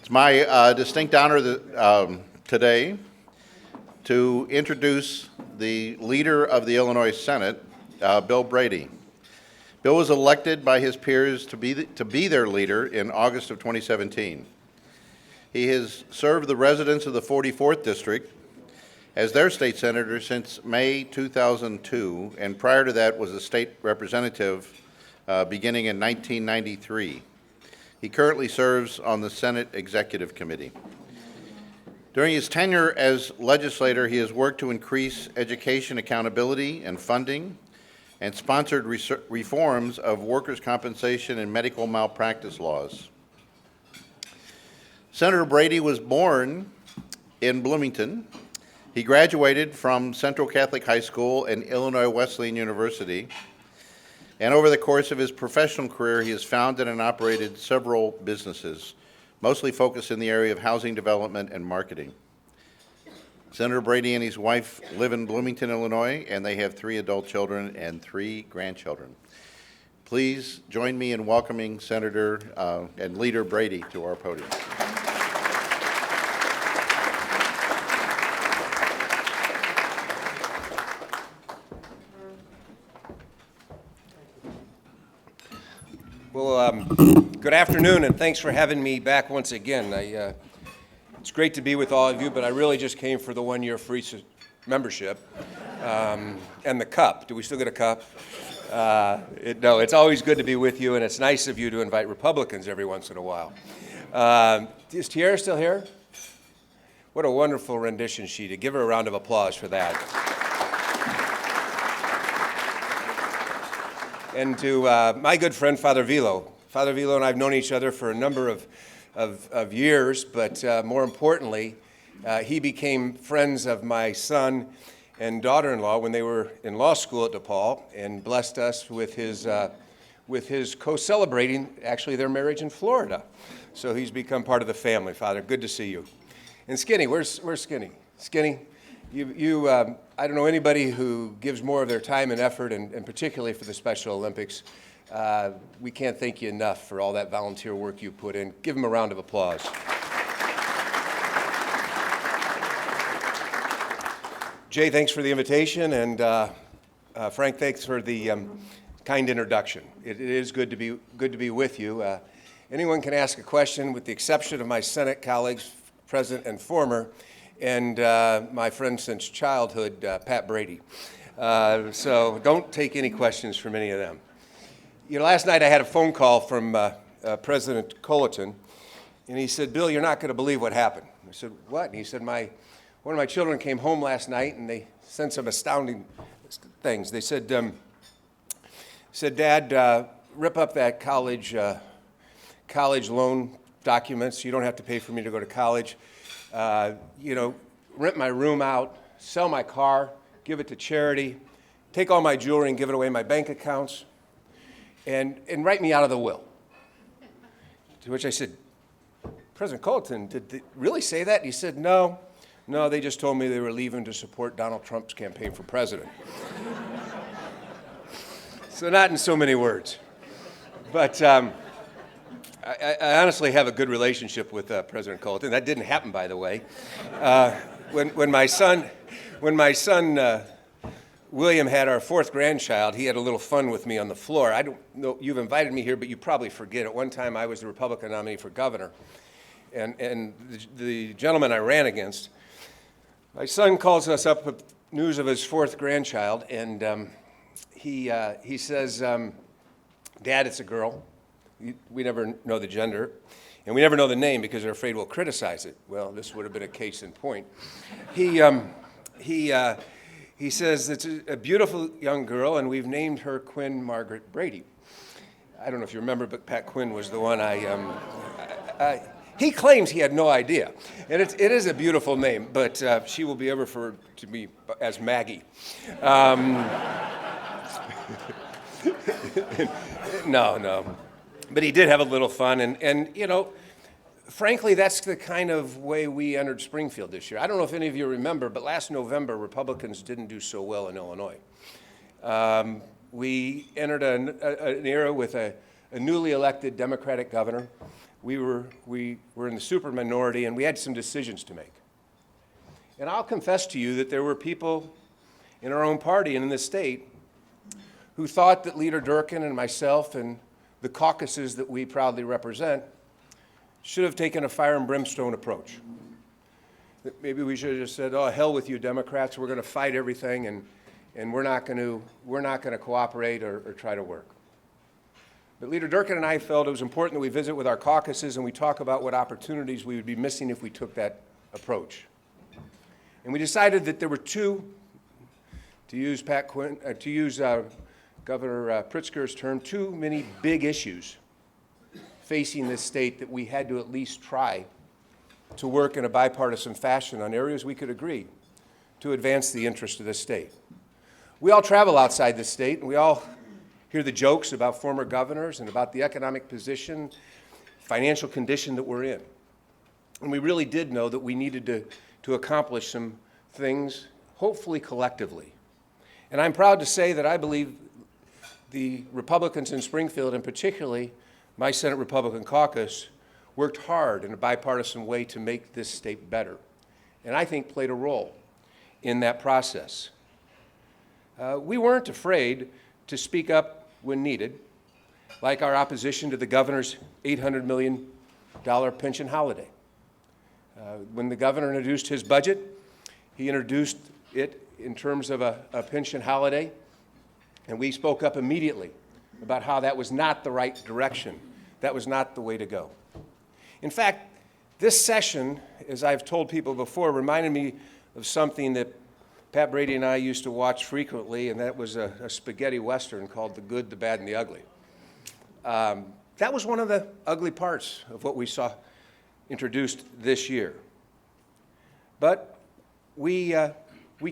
It's my distinct honor today to introduce the leader of the Illinois Senate, Bill Brady. Bill was elected by his peers to be their leader in August of 2017. He has served the residents of the 44th District as their state senator since May 2002, and prior to that was a state representative beginning in 1993. He currently serves on the Senate Executive Committee. During his tenure as legislator, he has worked to increase education accountability and funding and sponsored reforms of workers' compensation and medical malpractice laws. Senator Brady was born in Bloomington. He graduated from Central Catholic High School and Illinois Wesleyan University. And over the course of his professional career, he has founded and operated several businesses, mostly focused in the area of housing development and marketing. Senator Brady and his wife live in Bloomington, Illinois, and they have 3 adult children and 3 grandchildren. Please join me in welcoming Senator and Leader Brady to our podium. Well, good afternoon, and thanks for having me back once again. It's great to be with all of you, but I really just came for the 1-year free membership and the cup. Do we still get a cup? No, it's always good to be with you, and it's nice of you to invite Republicans every once in a while. Is Tiara still here? What a wonderful rendition she did. Give her a round of applause for that. And to my good friend, Father Vilo. Father Vilo and I have known each other for a number of years, but more importantly, he became friends of my son and daughter-in-law when they were in law school at DePaul, and blessed us with his co-celebrating, actually, their marriage in Florida. So he's become part of the family. Father, good to see you. And Skinny, where's Skinny? Skinny, I don't know anybody who gives more of their time and effort, and particularly for the Special Olympics. We can't thank you enough for all that volunteer work you put in. Give him a round of applause. Jay, thanks for the invitation, and Frank, thanks for the kind introduction. It is good to be with you. Anyone can ask a question, with the exception of my Senate colleagues, present and former, and my friend since childhood, Pat Brady. So don't take any questions from any of them. You know, last night I had a phone call from President Colleton, and he said, "Bill, you're not going to believe what happened." I said, "What?" And he said, one of my children came home last night, and they said some astounding things. They said, "Dad, rip up that college loan documents. You don't have to pay for me to go to college. Rent my room out, sell my car, give it to charity, take all my jewelry and give it away in my bank accounts, and write me out of the will." To which I said, "President Colleton, did they really say that?" And he said, No, they just told me they were leaving to support Donald Trump's campaign for president." So not in so many words. But I honestly have a good relationship with President Colleton. That didn't happen, by the way. When my son William had our 4th grandchild, he had a little fun with me on the floor. I don't know, you've invited me here, but you probably forget. At one time, I was the Republican nominee for governor, and the gentleman I ran against, my son calls us up with news of his 4th grandchild, and he says, "Dad, it's a girl. We never know the gender, and we never know the name because they're afraid we'll criticize it." Well, this would have been a case in point. He says it's a beautiful young girl, and we've named her Quinn Margaret Brady. I don't know if you remember, but Pat Quinn was the one he claims he had no idea. And it is a beautiful name, but she will be ever referred to me as Maggie. No. But he did have a little fun, and frankly, that's the kind of way we entered Springfield this year. I don't know if any of you remember, but last November, Republicans didn't do so well in Illinois. We entered an era with a newly elected Democratic governor, we were in the super minority, and we had some decisions to make. And I'll confess to you that there were people in our own party and in the state who thought that Leader Durkin and myself and the caucuses that we proudly represent should have taken a fire and brimstone approach. That maybe we should have just said, oh, hell with you Democrats, we're going to fight everything, and we're not going to cooperate or try to work. But Leader Durkin and I felt it was important that we visit with our caucuses and we talk about what opportunities we would be missing if we took that approach. And we decided that there were two, to use Governor Pritzker's term, too many big issues facing this state that we had to at least try to work in a bipartisan fashion on areas we could agree to advance the interest of this state. We all travel outside this state, and we all hear the jokes about former governors and about the economic position, financial condition that we're in. And we really did know that we needed to accomplish some things, hopefully collectively. And I'm proud to say that I believe the Republicans in Springfield, and particularly my Senate Republican caucus, worked hard in a bipartisan way to make this state better, and I think played a role in that process. We weren't afraid to speak up when needed, like our opposition to the governor's $800 million pension holiday. When the governor introduced his budget, he introduced it in terms of a pension holiday, and we spoke up immediately about how that was not the right direction. That was not the way to go. In fact, this session, as I've told people before, reminded me of something that Pat Brady and I used to watch frequently, and that was a spaghetti western called The Good, the Bad, and the Ugly. That was one of the ugly parts of what we saw introduced this year. But we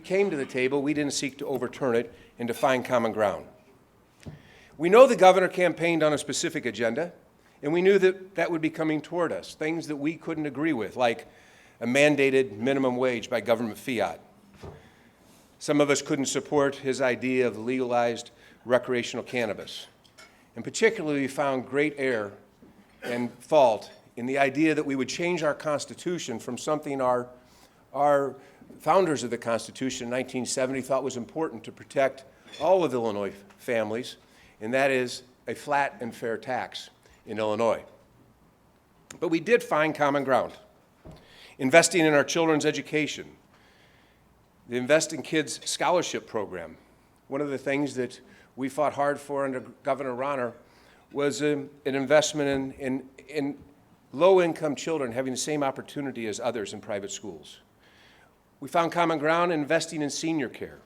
came to the table. We didn't seek to overturn it and to find common ground. We know the governor campaigned on a specific agenda, and we knew that that would be coming toward us, things that we couldn't agree with, like a mandated minimum wage by government fiat. Some of us couldn't support his idea of legalized recreational cannabis. And particularly, we found great error and fault in the idea that we would change our Constitution from something our founders of the Constitution in 1970 thought was important to protect all of Illinois families, and that is a flat and fair tax in Illinois. But we did find common ground. Investing in our children's education, the Invest in Kids scholarship program. One of the things that we fought hard for under Governor Rauner was an investment in low-income children having the same opportunity as others in private schools. We found common ground in investing in senior care.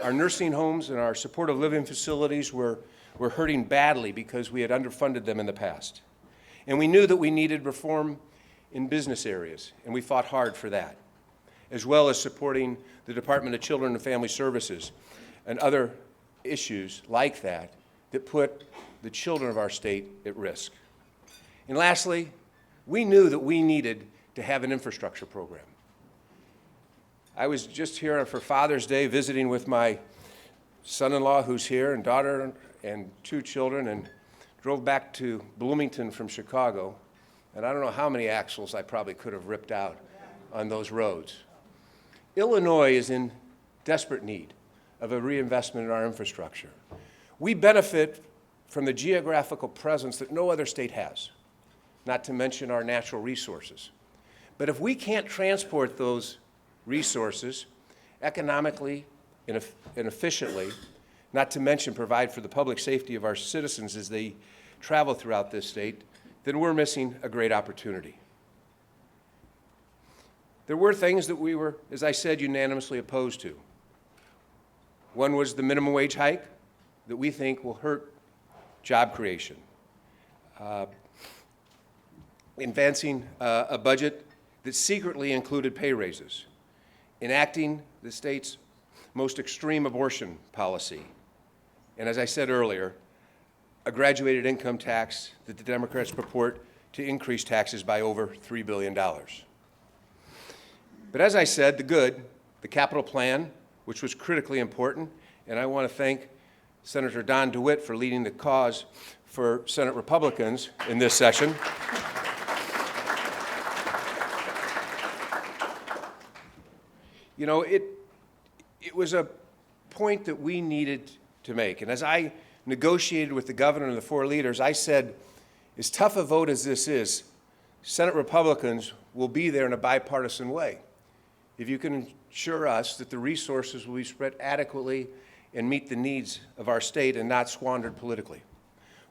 Our nursing homes and our supportive living facilities were hurting badly because we had underfunded them in the past. And we knew that we needed reform in business areas, and we fought hard for that, as well as supporting the Department of Children and Family Services and other issues like that that put the children of our state at risk. And lastly, we knew that we needed to have an infrastructure program. I was just here for Father's Day visiting with my son-in-law who's here and daughter and 2 children, and drove back to Bloomington from Chicago, and I don't know how many axles I probably could have ripped out on those roads. Illinois is in desperate need of a reinvestment in our infrastructure. We benefit from the geographical presence that no other state has, not to mention our natural resources. But if we can't transport those resources economically and efficiently, not to mention provide for the public safety of our citizens as they travel throughout this state, then we're missing a great opportunity. There were things that we were, as I said, unanimously opposed to. One was the minimum wage hike that we think will hurt job creation. Advancing a budget that secretly included pay raises. Enacting the state's most extreme abortion policy. And as I said earlier, a graduated income tax that the Democrats purport to increase taxes by over $3 billion. But as I said, the capital plan, which was critically important, and I want to thank Senator Don DeWitt for leading the cause for Senate Republicans in this session. You know, it was a point that we needed to make. And as I negotiated with the governor and the four leaders, I said, as tough a vote as this is, Senate Republicans will be there in a bipartisan way if you can ensure us that the resources will be spread adequately and meet the needs of our state and not squandered politically.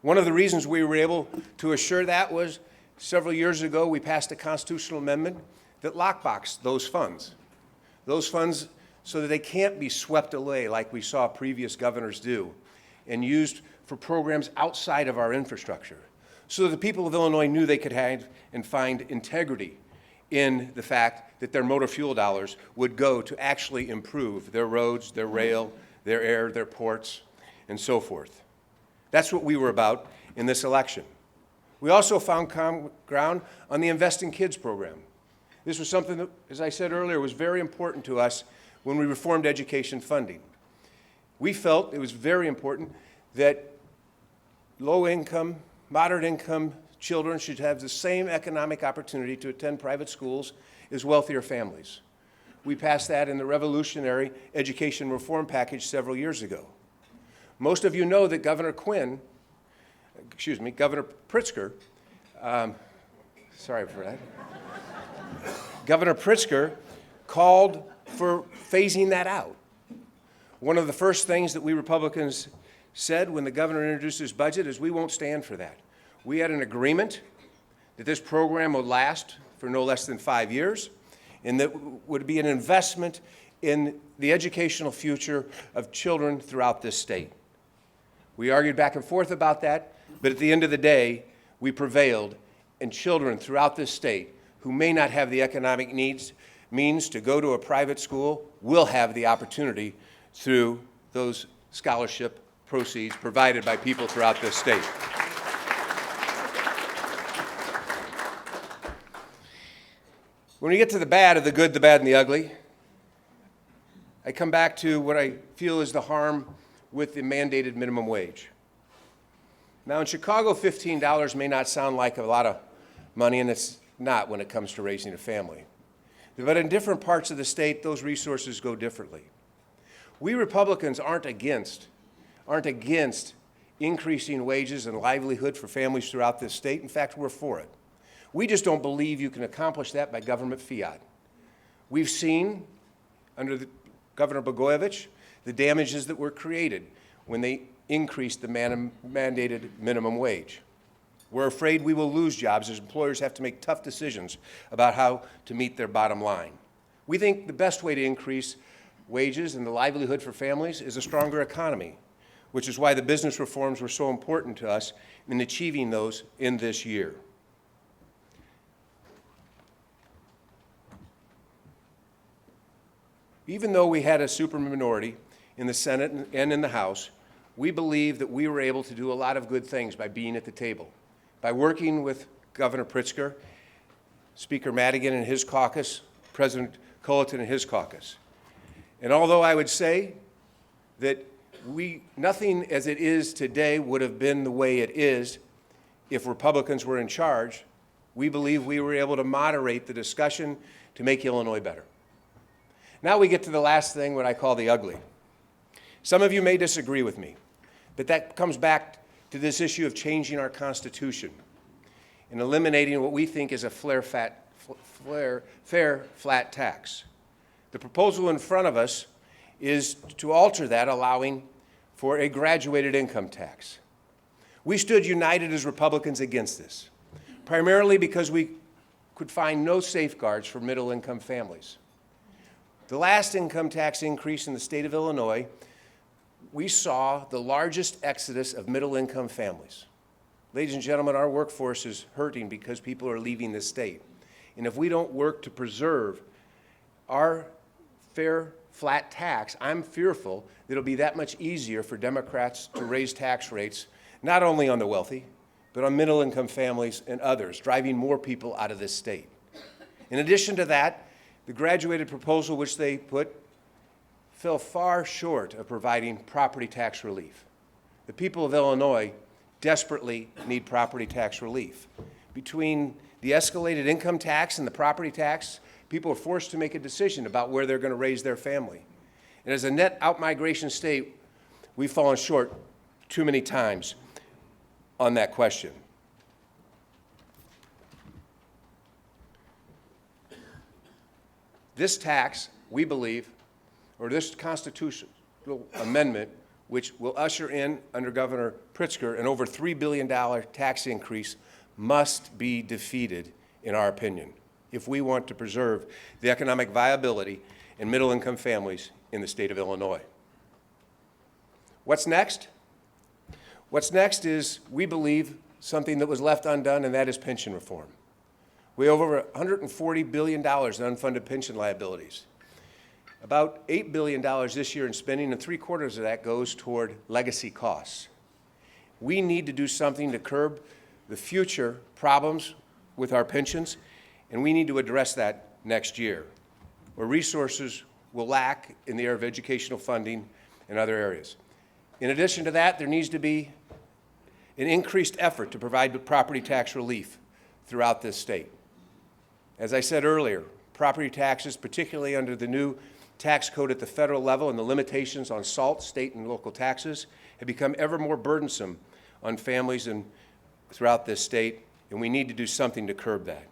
One of the reasons we were able to assure that was several years ago we passed a constitutional amendment that lockboxed those funds so that they can't be swept away like we saw previous governors do and used for programs outside of our infrastructure, so that the people of Illinois knew they could have and find integrity in the fact that their motor fuel dollars would go to actually improve their roads, their rail, their air, their ports, and so forth. That's what we were about in this election. We also found common ground on the Invest in Kids program. This was something that, as I said earlier, was very important to us when we reformed education funding. We felt it was very important that low-income, moderate-income children should have the same economic opportunity to attend private schools as wealthier families. We passed that in the revolutionary education reform package several years ago. Most of you know that Governor Pritzker, sorry for that. Governor Pritzker called for phasing that out. One of the first things that we Republicans said when the governor introduced his budget is we won't stand for that. We had an agreement that this program would last for no less than 5 years and that would be an investment in the educational future of children throughout this state. We argued back and forth about that, but at the end of the day, we prevailed, and children throughout this state who may not have the economic means to go to a private school will have the opportunity through those scholarship proceeds provided by people throughout this state. When we get to the bad of the good, the bad, and the ugly, I come back to what I feel is the harm with the mandated minimum wage. Now in Chicago, $15 may not sound like a lot of money, and it's not when it comes to raising a family. But in different parts of the state, those resources go differently. We Republicans aren't against increasing wages and livelihood for families throughout this state. In fact, we're for it. We just don't believe you can accomplish that by government fiat. We've seen, under Governor Blagojevich, the damages that were created when they increased the mandated minimum wage. We're afraid we will lose jobs as employers have to make tough decisions about how to meet their bottom line. We think the best way to increase wages and the livelihood for families is a stronger economy, which is why the business reforms were so important to us in achieving those in this year. Even though we had a supermajority in the Senate and in the House, we believe that we were able to do a lot of good things by being at the table, by working with Governor Pritzker, Speaker Madigan and his caucus, President Culleton and his caucus. And although I would say that nothing as it is today would have been the way it is if Republicans were in charge, we believe we were able to moderate the discussion to make Illinois better. Now we get to the last thing, what I call the ugly. Some of you may disagree with me, but that comes back to this issue of changing our Constitution and eliminating what we think is a fair, flat tax. The proposal in front of us is to alter that, allowing for a graduated income tax. We stood united as Republicans against this, primarily because we could find no safeguards for middle-income families. The last income tax increase in the state of Illinois, we saw the largest exodus of middle-income families. Ladies and gentlemen, our workforce is hurting because people are leaving the state. And if we don't work to preserve our fair, flat tax, I'm fearful that it'll be that much easier for Democrats to raise tax rates, not only on the wealthy, but on middle-income families and others, driving more people out of this state. In addition to that, the graduated proposal which they put fell far short of providing property tax relief. The people of Illinois desperately need property tax relief. Between the escalated income tax and the property tax People are forced to make a decision about where they're going to raise their family. And as a net out-migration state, we've fallen short too many times on that question. This tax, we believe, or this constitutional amendment, which will usher in, under Governor Pritzker, an over $3 billion tax increase, must be defeated, in our opinion, if we want to preserve the economic viability in middle-income families in the state of Illinois. What's next? What's next is, we believe, something that was left undone, and that is pension reform. We have over $140 billion in unfunded pension liabilities. About $8 billion this year in spending, and 3/4 of that goes toward legacy costs. We need to do something to curb the future problems with our pensions, and we need to address that next year, where resources will lack in the area of educational funding and other areas. In addition to that, there needs to be an increased effort to provide property tax relief throughout this state. As I said earlier, property taxes, particularly under the new tax code at the federal level and the limitations on SALT, state and local taxes, have become ever more burdensome on families throughout this state, and we need to do something to curb that.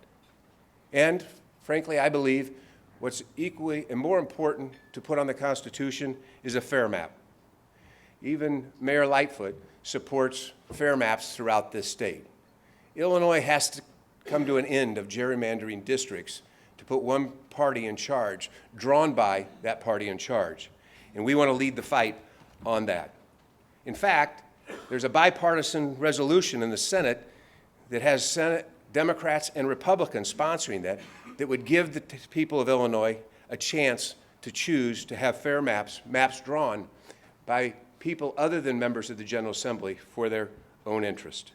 And frankly, I believe what's equally and more important to put on the Constitution is a fair map. Even Mayor Lightfoot supports fair maps throughout this state. Illinois has to come to an end of gerrymandering districts to put one party in charge, drawn by that party in charge. And we want to lead the fight on that. In fact, there's a bipartisan resolution in the Senate that has Senate Democrats and Republicans sponsoring that would give the people of Illinois a chance to choose to have fair maps drawn by people other than members of the General Assembly for their own interest.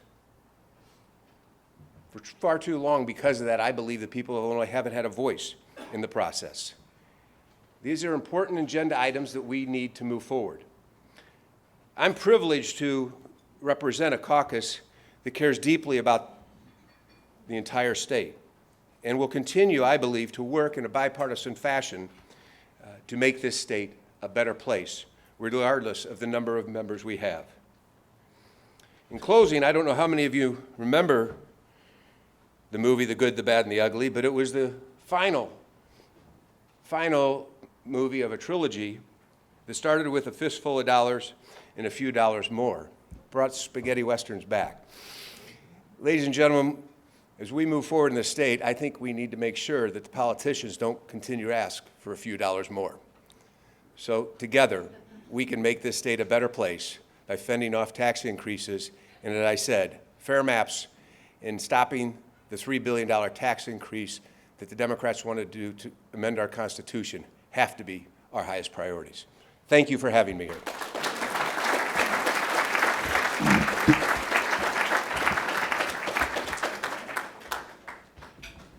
For far too long, because of that, I believe the people of Illinois haven't had a voice in the process. These are important agenda items that we need to move forward. I'm privileged to represent a caucus that cares deeply about the entire state and will continue, I believe, to work in a bipartisan fashion to make this state a better place, regardless of the number of members we have. In closing, I don't know how many of you remember the movie The Good, the Bad, and the Ugly, but it was the final movie of a trilogy that started with a fistful of dollars and a few dollars more. Brought spaghetti westerns back. Ladies and gentlemen, as we move forward in the state, I think we need to make sure that the politicians don't continue to ask for a few dollars more. So together, we can make this state a better place by fending off tax increases and, as I said, fair maps and stopping the $3 billion tax increase that the Democrats want to do to amend our Constitution have to be our highest priorities. Thank you for having me here.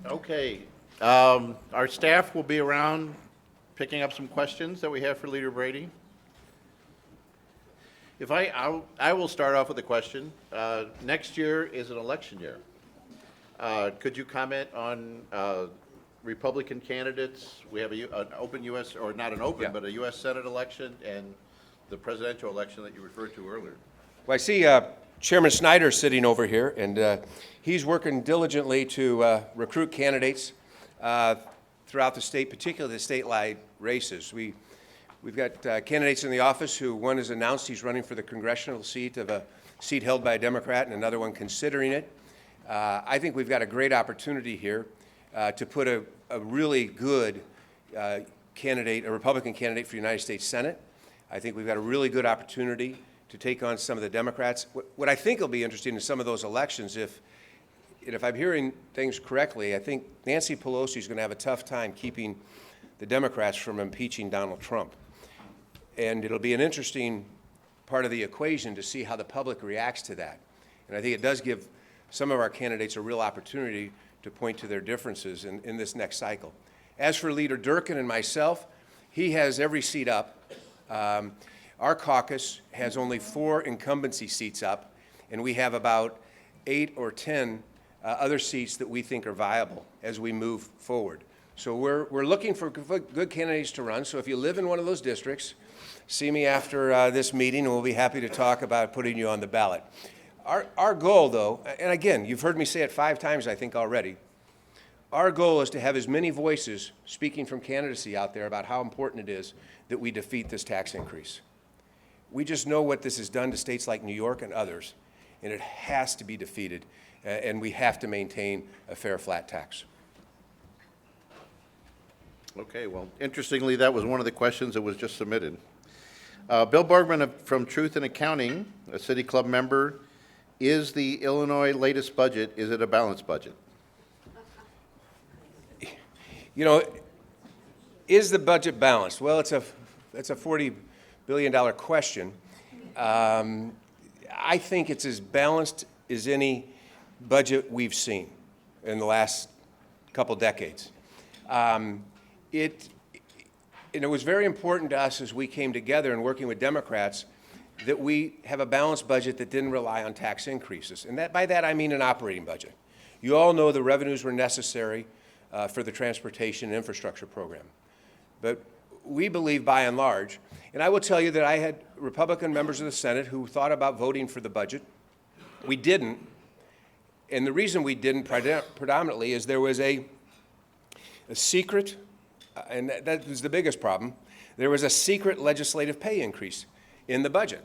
Okay. Our staff will be around picking up some questions that we have for Leader Brady. I will start off with a question. Next year is an election year. Could you comment on Republican candidates? We have an open U.S., or not an open, but a U.S. Senate election and the presidential election that you referred to earlier. Well, I see Chairman Snyder sitting over here, and he's working diligently to recruit candidates throughout the state, particularly the statewide races. We've got candidates in the office who, one has announced he's running for the congressional seat of a seat held by a Democrat and another one considering it. I think we've got a great opportunity here to put a really good candidate, a Republican candidate for the United States Senate. I think we've got a really good opportunity to take on some of the Democrats. What I think will be interesting in some of those elections, if I'm hearing things correctly, I think Nancy Pelosi is going to have a tough time keeping the Democrats from impeaching Donald Trump. And it'll be an interesting part of the equation to see how the public reacts to that. And I think it does give some of our candidates a real opportunity to point to their differences in this next cycle. As for Leader Durkin and myself, he has every seat up. Our caucus has only 4 incumbency seats up, and we have about 8 or 10 other seats that we think are viable as we move forward. So we're looking for good candidates to run. So if you live in one of those districts, see me after this meeting, and we'll be happy to talk about putting you on the ballot. Our goal, though, and again, you've heard me say it 5 times, I think, already, our goal is to have as many voices speaking from candidacy out there about how important it is that we defeat this tax increase. We just know what this has done to states like New York and others, and it has to be defeated, and we have to maintain a fair, flat tax. Okay, well, interestingly, that was one of the questions that was just submitted. Bill Borgman from Truth in Accounting, a City Club member. Is the Illinois latest budget, is it a balanced budget? You know, is the budget balanced? Well, that's a $40 billion question. I think it's as balanced as any budget we've seen in the last couple decades. It was very important to us as we came together and working with Democrats that we have a balanced budget that didn't rely on tax increases. And by that I mean an operating budget. You all know the revenues were necessary for the transportation and infrastructure program. But we believe by and large, and I will tell you that I had Republican members of the Senate who thought about voting for the budget. We didn't. And the reason we didn't predominantly is there was a secret, and that was the biggest problem, there was a secret legislative pay increase in the budget.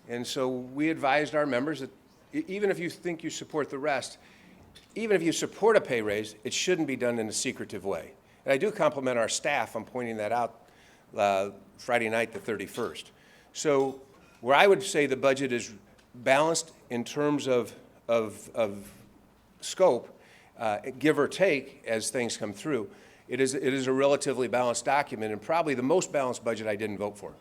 And so we advised our members that even if you think you support the rest, even if you support a pay raise, it shouldn't be done in a secretive way. And I do compliment our staff on pointing that out Friday night, the 31st. So where I would say the budget is balanced in terms of scope, give or take as things come through, it is a relatively balanced document, and probably the most balanced budget I didn't vote for.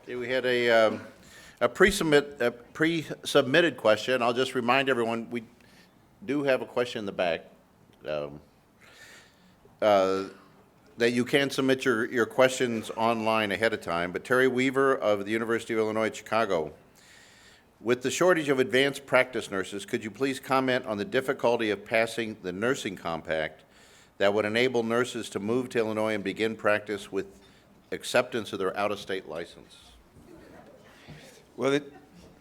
Okay, we had a pre-submitted question. I'll just remind everyone, we do have a question in the back that you can submit your questions online ahead of time. But Terry Weaver of the University of Illinois at Chicago, with the shortage of advanced practice nurses, could you please comment on the difficulty of passing the nursing compact that would enable nurses to move to Illinois and begin practice with acceptance of their out-of-state license? Well,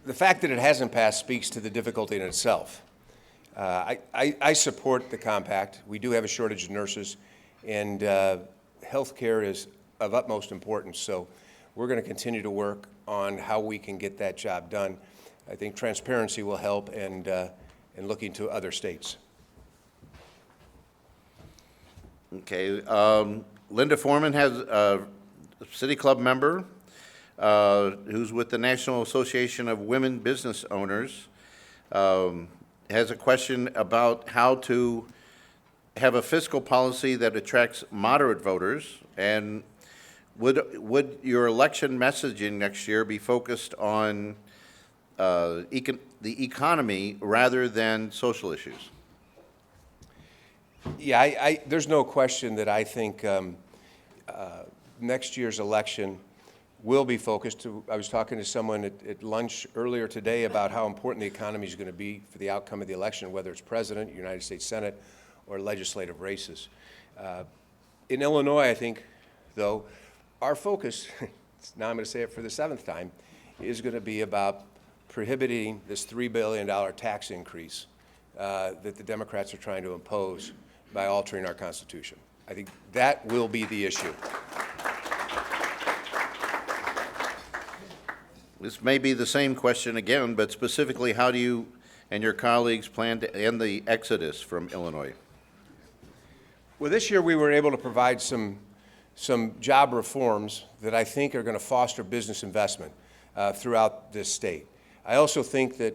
the fact that it hasn't passed speaks to the difficulty in itself. I support the compact. We do have a shortage of nurses, and health care is of utmost importance. So we're going to continue to work on how we can get that job done. I think transparency will help, and looking to other states. Okay. Linda Foreman has a City Club member who's with the National Association of Women Business Owners, has a question about how to have a fiscal policy that attracts moderate voters, and would your election messaging next year be focused on the economy rather than social issues? Yeah, there's no question that I think next year's election will be focused. I was talking to someone at lunch earlier today about how important the economy is going to be for the outcome of the election, whether it's president, United States Senate, or legislative races. In Illinois, I think, though, our focus, now I'm going to say it for the 7th time, is going to be about prohibiting this $3 billion tax increase that the Democrats are trying to impose by altering our Constitution. I think that will be the issue. This may be the same question again, but specifically, how do you and your colleagues plan to end the exodus from Illinois? Well, this year we were able to provide some job reforms that I think are going to foster business investment throughout this state. I also think that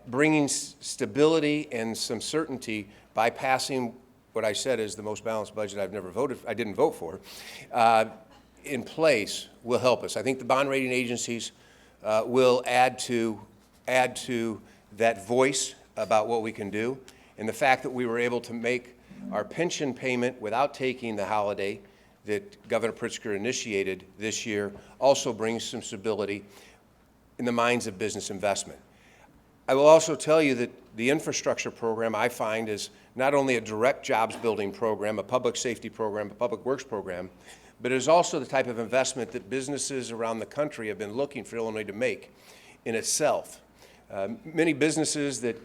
bringing stability and some certainty by passing what I said is the most balanced budget I didn't vote for, in place will help us. I think the bond rating agencies will add to that voice about what we can do, and the fact that we were able to make our pension payment without taking the holiday that Governor Pritzker initiated this year also brings some stability in the minds of business investment. I will also tell you that the infrastructure program, I find, is not only a direct jobs building program, a public safety program, a public works program, but it is also the type of investment that businesses around the country have been looking for Illinois to make in itself. Many businesses that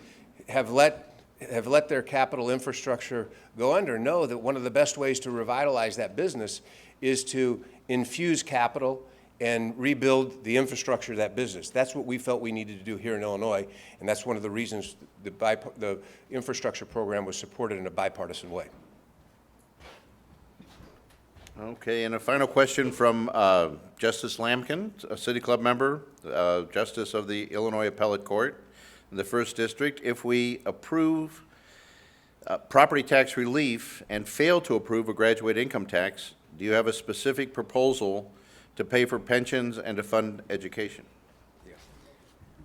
have let their capital infrastructure go under know that one of the best ways to revitalize that business is to infuse capital and rebuild the infrastructure of that business. That's what we felt we needed to do here in Illinois, and that's one of the reasons the infrastructure program was supported in a bipartisan way. Okay, and a final question from Justice Lamkin, a City Club member, Justice of the Illinois Appellate Court in the 1st District. If we approve property tax relief and fail to approve a graduate income tax, do you have a specific proposal to pay for pensions and to fund education?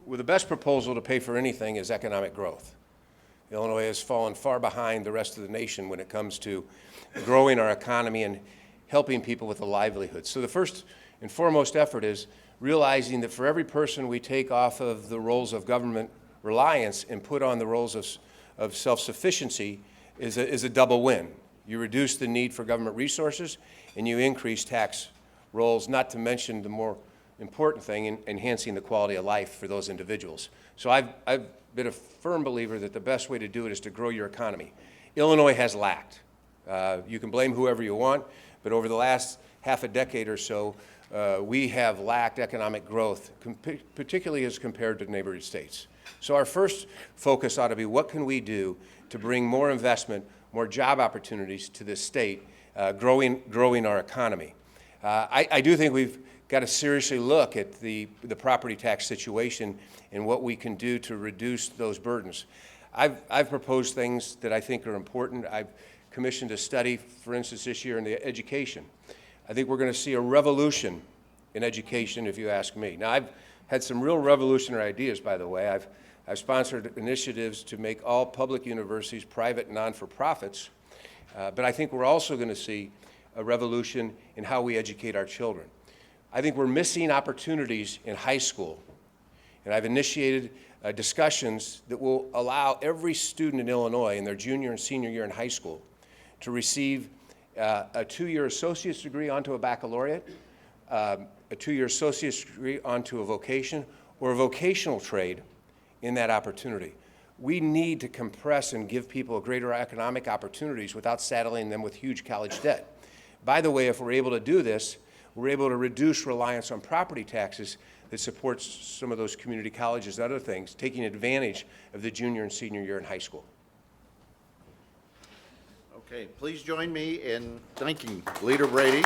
Well, the best proposal to pay for anything is economic growth. Illinois has fallen far behind the rest of the nation when it comes to growing our economy and helping people with a livelihood. So the first and foremost effort is realizing that for every person we take off of the roles of government reliance and put on the roles of self-sufficiency is a double win. You reduce the need for government resources and you increase tax roles, not to mention the more important thing in enhancing the quality of life for those individuals. So I've been a firm believer that the best way to do it is to grow your economy. Illinois has lacked. You can blame whoever you want, but over the last half a decade or so, we have lacked economic growth, particularly as compared to neighboring states. So our first focus ought to be what can we do to bring more investment, more job opportunities to this state, growing our economy. I do think we've got to seriously look at the property tax situation and what we can do to reduce those burdens. I've proposed things that I think are important. I've commissioned a study, for instance, this year in the education. I think we're going to see a revolution in education, if you ask me. Now, I've had some real revolutionary ideas, by the way. I've sponsored initiatives to make all public universities private and non-for-profits, but I think we're also going to see a revolution in how we educate our children. I think we're missing opportunities in high school, and I've initiated discussions that will allow every student in Illinois in their junior and senior year in high school to receive a 2-year associate's degree onto a baccalaureate, a 2-year associate's degree onto a vocation, or a vocational trade in that opportunity. We need to compress and give people greater economic opportunities without saddling them with huge college debt. By the way, if we're able to do this, we're able to reduce reliance on property taxes that supports some of those community colleges and other things, taking advantage of the junior and senior year in high school. Okay, please join me in thanking Leader Brady.